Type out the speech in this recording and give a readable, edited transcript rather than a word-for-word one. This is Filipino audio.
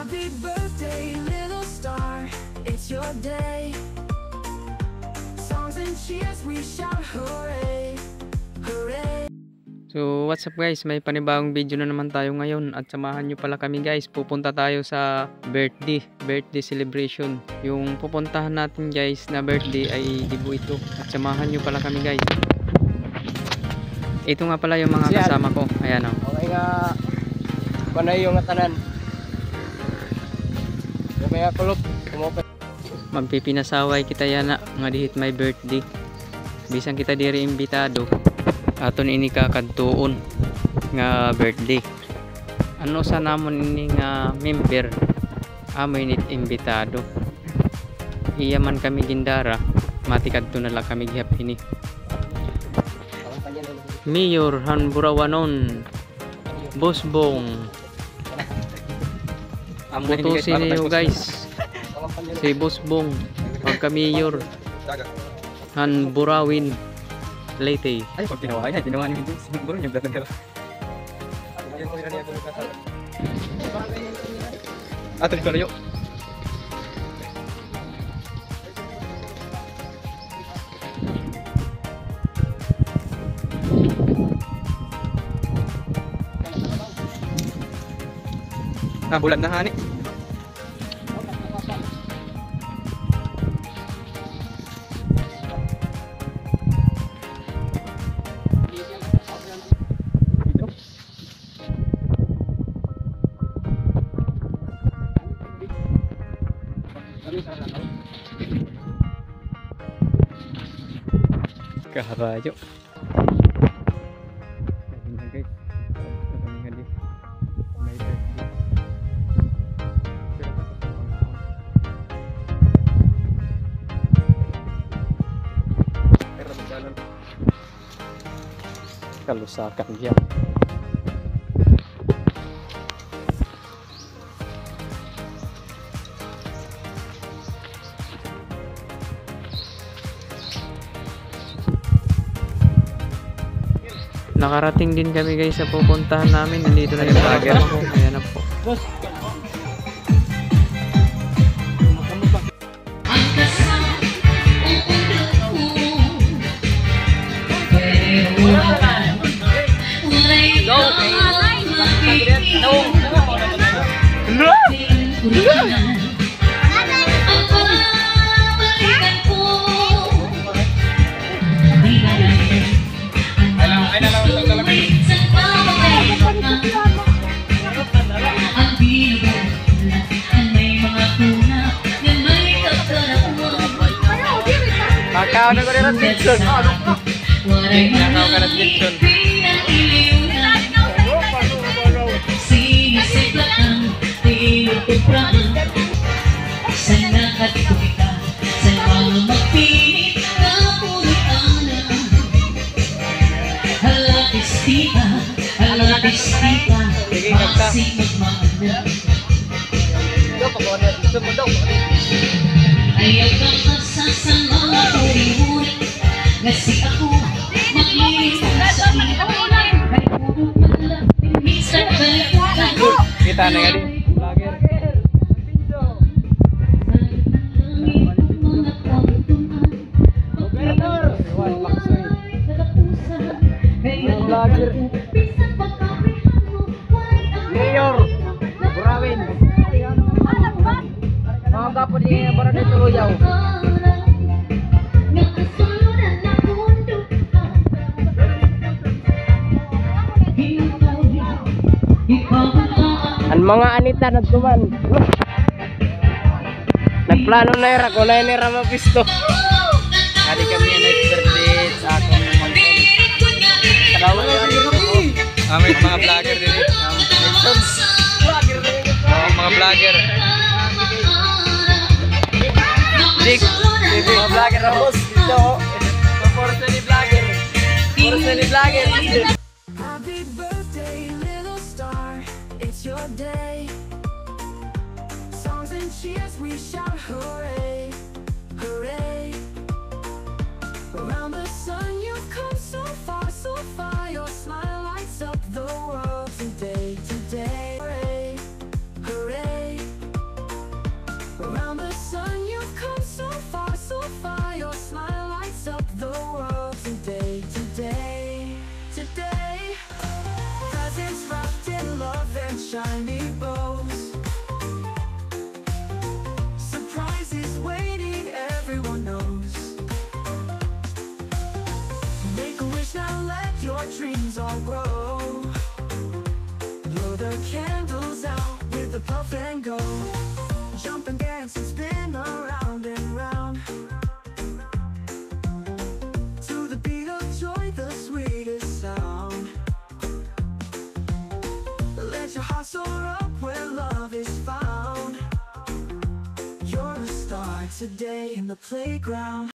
Happy birthday, little star, it's your day. Songs and cheers, we shout hooray, hooray. So what's up guys, may panibagong video na naman tayo ngayon at samahan nyo pala kami guys. Pupunta tayo sa birthday celebration. Yung pupuntahan natin guys na birthday ay Dibu ito at samahan nyo pala kami guys. Ito nga pala yung mga kasama ko. Ayan o. Okay nga, panay yung tanan. Yung kaya kulop, kumopet. Magpipinasaway kita yana nga dihit may birthday. Bisan kita diri imbitado. Aton ini kakadtuon nga birthday. Ano sa namon ini nga member amo init imbitado. Iya man kami gindara, mati kadto na lang kami gihap ini. Mayor Hanburawanon Bosbong. Butusin niyo guys. Si Bosbong pagka Mayor Hanburawin Leyte. Ay, pag tinawa niya, tinawa niya siguro niya blatter. Ato ko layo. Bulan na hani. Kaharayo. Kalusakan dia. Nakarating din kami guys sa pupuntahan namin. Nandito na yung vlogger ko. Ayan na po. Makaw na ko rin ang Dixon. Makaw ka ng Dixon. Sinisiglat ang tinutupraan sa nakatipika sa mga magpinit na puritanan. Halakistika, masing magmahal. Ayaw kang asa sa mga uri-uri, kasi ako maglinis sa iyo. Ay puro pala, minsan balikan. Kita na nga din. Vlogger. Vlogger. Mayor Burawin. Mga gapo di bara dito luyaw. Ang mga anita nagtuman. Nagplano na ira ko na ira mapisto. Kali kami na birthday sa akong mga kadawa May mga vlogger din. Mga vlogger. Dick, mga vlogger na boss dito. Porto ni vlogger. Happy birthday, little star, it's your day. Songs and cheers, we shout hooray, hooray. Around the sun, you've come so far, so far. Your smile lights up the world today, today. Hooray, hooray. shiny bows. Surprises waiting, everyone knows. Make a wish now, let your dreams all grow. Blow the candles out with a puff and go. Jump and dance and spin around and round. To the beat of joy, the sweetest sound. Let your heart soar up where love is found. You're a star today in the playground.